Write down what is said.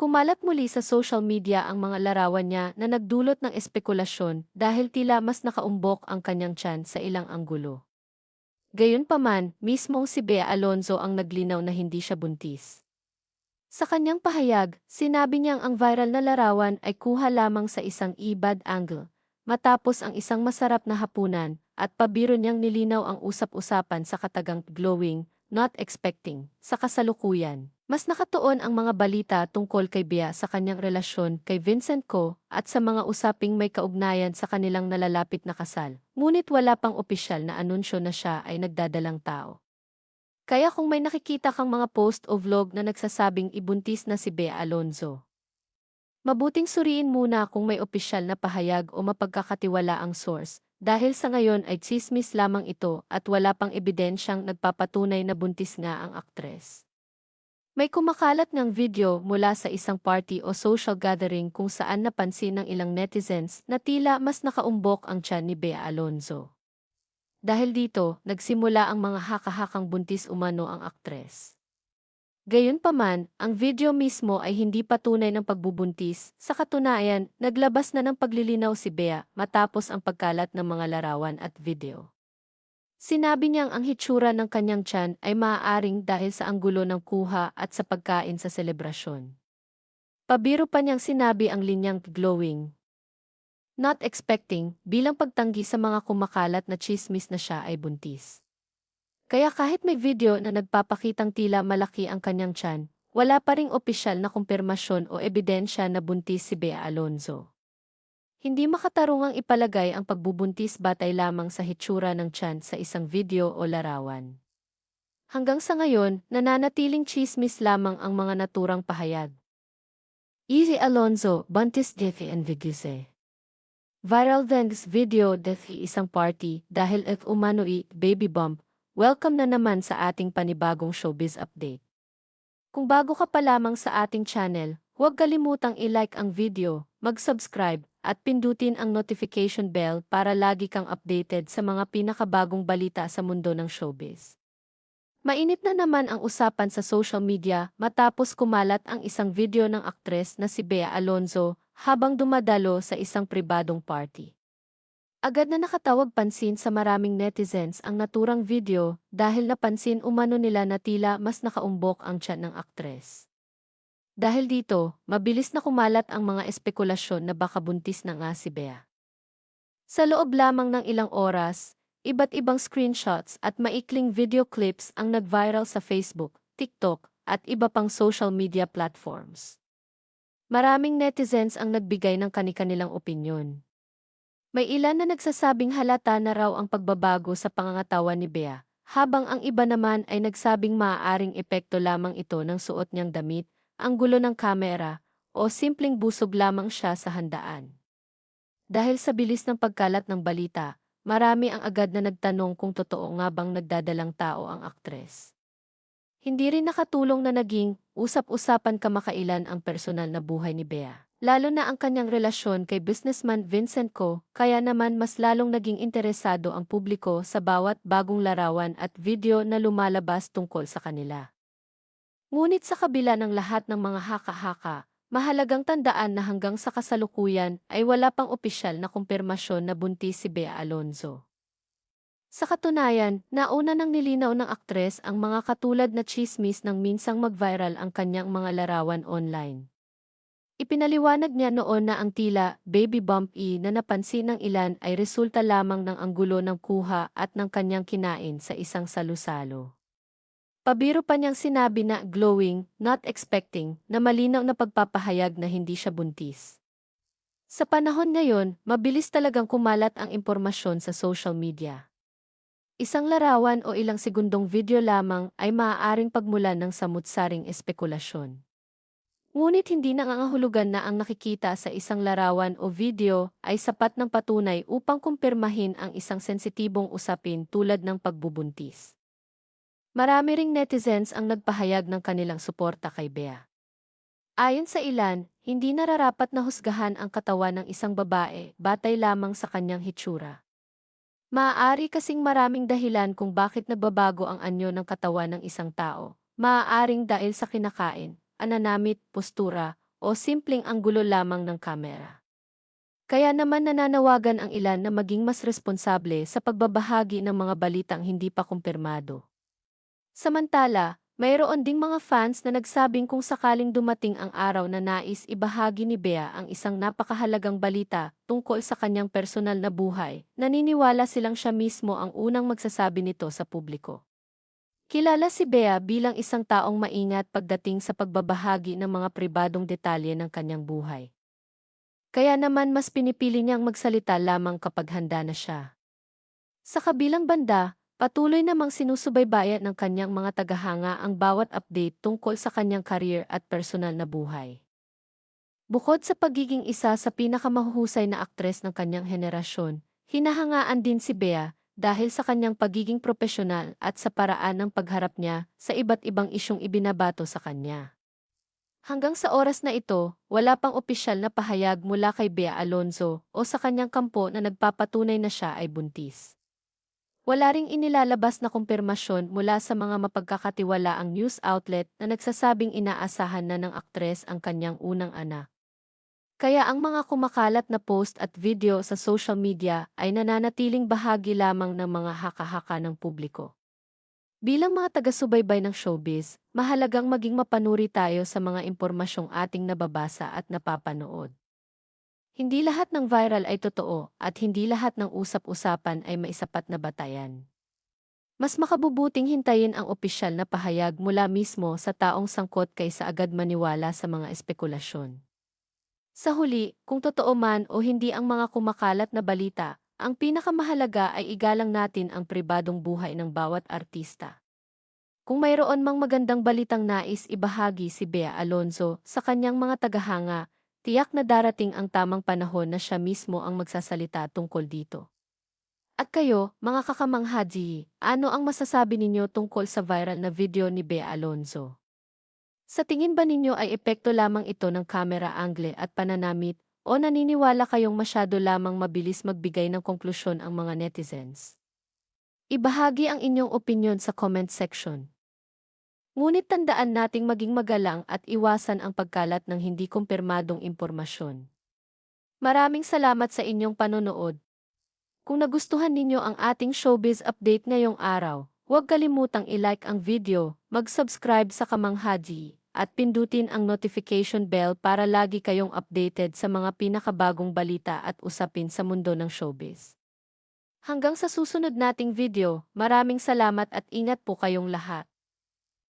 Kumalat muli sa social media ang mga larawan niya na nagdulot ng espekulasyon dahil tila mas nakaumbok ang kanyang tiyan sa ilang anggulo. Gayunpaman, mismong si Bea Alonzo ang naglinaw na hindi siya buntis. Sa kanyang pahayag, sinabi niyang ang viral na larawan ay kuha lamang sa isang e-bad angle, matapos ang isang masarap na hapunan, at pabiro niyang nilinaw ang usap-usapan sa katagang glowing, not expecting, sa kasalukuyan. Mas nakatuon ang mga balita tungkol kay Bea sa kanyang relasyon kay Vincent Co at sa mga usaping may kaugnayan sa kanilang nalalapit na kasal. Ngunit wala pang opisyal na anunsyo na siya ay nagdadalang tao. Kaya kung may nakikita kang mga post o vlog na nagsasabing ibuntis na si Bea Alonzo, mabuting suriin muna kung may opisyal na pahayag o mapagkakatiwalaang source, dahil sa ngayon ay tsismis lamang ito at wala pang ebidensyang nagpapatunay na buntis nga ang aktres. May kumakalat ng video mula sa isang party o social gathering kung saan napansin ng ilang netizens na tila mas nakaumbok ang tiyan ni Bea Alonzo. Dahil dito, nagsimula ang mga haka-hakang buntis umano ang aktres. Gayunpaman, ang video mismo ay hindi patunay ng pagbubuntis. Sa katunayan, naglabas na ng paglilinaw si Bea matapos ang pagkalat ng mga larawan at video. Sinabi niyang ang hitsura ng kanyang tiyan ay maaaring dahil sa anggulo ng kuha at sa pagkain sa selebrasyon. Pabiro pa niyang sinabi ang linyang glowing, not expecting, bilang pagtanggi sa mga kumakalat na tsismis na siya ay buntis. Kaya kahit may video na nagpapakitang tila malaki ang kanyang tiyan, wala pa ring opisyal na kumpirmasyon o ebidensya na buntis si Bea Alonzo. Hindi makatarungang ipalagay ang pagbubuntis batay lamang sa hitsura ng tiyan sa isang video o larawan. Hanggang sa ngayon, nananatiling tsismis lamang ang mga naturang pahayag. Easy Alonzo, buntis defi and viguse. Viral this video defi isang party dahil at umanoi baby bump. Welcome na naman sa ating panibagong showbiz update. Kung bago ka pa lamang sa ating channel, huwag kalimutang i-like ang video, mag-subscribe, at pindutin ang notification bell para lagi kang updated sa mga pinakabagong balita sa mundo ng showbiz. Mainit na naman ang usapan sa social media matapos kumalat ang isang video ng aktres na si Bea Alonzo habang dumadalo sa isang pribadong party. Agad na nakatawag pansin sa maraming netizens ang naturang video dahil napansin umano nila na tila mas nakaumbok ang tiyan ng aktres. Dahil dito, mabilis na kumalat ang mga espekulasyon na baka buntis na nga si Bea. Sa loob lamang ng ilang oras, iba't ibang screenshots at maikling video clips ang nag-viral sa Facebook, TikTok, at iba pang social media platforms. Maraming netizens ang nagbigay ng kani-kanilang opinyon. May ilan na nagsasabing halata na raw ang pagbabago sa pangangatawan ni Bea, habang ang iba naman ay nagsabing maaaring epekto lamang ito ng suot niyang damit, ang gulo ng kamera, o simpleng busog lamang siya sa handaan. Dahil sa bilis ng pagkalat ng balita, marami ang agad na nagtanong kung totoo nga bang nagdadalang tao ang aktres. Hindi rin nakatulong na naging usap-usapan kamakailan ang personal na buhay ni Bea. Lalo na ang kanyang relasyon kay businessman Vincent Co, kaya naman mas lalong naging interesado ang publiko sa bawat bagong larawan at video na lumalabas tungkol sa kanila. Ngunit sa kabila ng lahat ng mga haka-haka, mahalagang tandaan na hanggang sa kasalukuyan ay wala pang opisyal na kumpirmasyon na buntis si Bea Alonzo. Sa katunayan, nauna nang nilinaw ng aktres ang mga katulad na tsismis nang minsang mag-viral ang kanyang mga larawan online. Ipinaliwanag niya noon na ang tila baby bump na napansin ng ilan ay resulta lamang ng anggulo ng kuha at ng kanyang kinain sa isang salusalo. Pabiro pa niyang sinabi na glowing, not expecting, na malinaw na pagpapahayag na hindi siya buntis. Sa panahon ngayon, mabilis talagang kumalat ang impormasyon sa social media. Isang larawan o ilang segundong video lamang ay maaaring pagmulan ng samut-saring espekulasyon. Ngunit hindi nangangahulugan na ang nakikita sa isang larawan o video ay sapat ng patunay upang kumpirmahin ang isang sensitibong usapin tulad ng pagbubuntis. Marami ring netizens ang nagpahayag ng kanilang suporta kay Bea. Ayon sa ilan, hindi nararapat na husgahan ang katawan ng isang babae batay lamang sa kanyang hitsura. Maaari kasing maraming dahilan kung bakit nagbabago ang anyo ng katawan ng isang tao. Maaaring dahil sa kinakain, ananamit, postura, o simpleng anggulo lamang ng kamera. Kaya naman nananawagan ang ilan na maging mas responsable sa pagbabahagi ng mga balitang hindi pa kumpirmado. Samantala, mayroon ding mga fans na nagsabing kung sakaling dumating ang araw na nais ibahagi ni Bea ang isang napakahalagang balita tungkol sa kanyang personal na buhay, naniniwala silang siya mismo ang unang magsasabi nito sa publiko. Kilala si Bea bilang isang taong maingat pagdating sa pagbabahagi ng mga pribadong detalye ng kanyang buhay. Kaya naman mas pinipili niyang magsalita lamang kapag handa na siya. Sa kabilang banda, patuloy namang sinusubaybayan ng kanyang mga tagahanga ang bawat update tungkol sa kanyang career at personal na buhay. Bukod sa pagiging isa sa pinakamahuhusay na aktres ng kanyang henerasyon, hinahangaan din si Bea dahil sa kanyang pagiging propesyonal at sa paraan ng pagharap niya sa iba't ibang isyung ibinabato sa kanya. Hanggang sa oras na ito, wala pang opisyal na pahayag mula kay Bea Alonzo o sa kanyang kampo na nagpapatunay na siya ay buntis. Wala ring inilalabas na kumpirmasyon mula sa mga mapagkakatiwalaang news outlet na nagsasabing inaasahan na ng aktres ang kanyang unang anak. Kaya ang mga kumakalat na post at video sa social media ay nananatiling bahagi lamang ng mga haka-haka ng publiko. Bilang mga taga-subaybay ng showbiz, mahalagang maging mapanuri tayo sa mga impormasyong ating nababasa at napapanood. Hindi lahat ng viral ay totoo at hindi lahat ng usap-usapan ay maisapat na batayan. Mas makabubuting hintayin ang opisyal na pahayag mula mismo sa taong sangkot kaysa agad maniwala sa mga espekulasyon. Sa huli, kung totoo man o hindi ang mga kumakalat na balita, ang pinakamahalaga ay igalang natin ang pribadong buhay ng bawat artista. Kung mayroon mang magandang balitang nais ibahagi si Bea Alonzo sa kanyang mga tagahanga, tiyak na darating ang tamang panahon na siya mismo ang magsasalita tungkol dito. At kayo, mga kakamanghaji, ano ang masasabi ninyo tungkol sa viral na video ni Bea Alonzo? Sa tingin ba ninyo ay epekto lamang ito ng camera angle at pananamit o naniniwala kayong masyado lamang mabilis magbigay ng konklusyon ang mga netizens? Ibahagi ang inyong opinyon sa comment section. Ngunit tandaan nating maging magalang at iwasan ang pagkalat ng hindi kumpirmadong impormasyon. Maraming salamat sa inyong panonood. Kung nagustuhan ninyo ang ating showbiz update ngayong araw, huwag kalimutang i-like ang video, mag-subscribe sa Kamanghaji, at pindutin ang notification bell para lagi kayong updated sa mga pinakabagong balita at usapin sa mundo ng showbiz. Hanggang sa susunod nating video, maraming salamat at ingat po kayong lahat.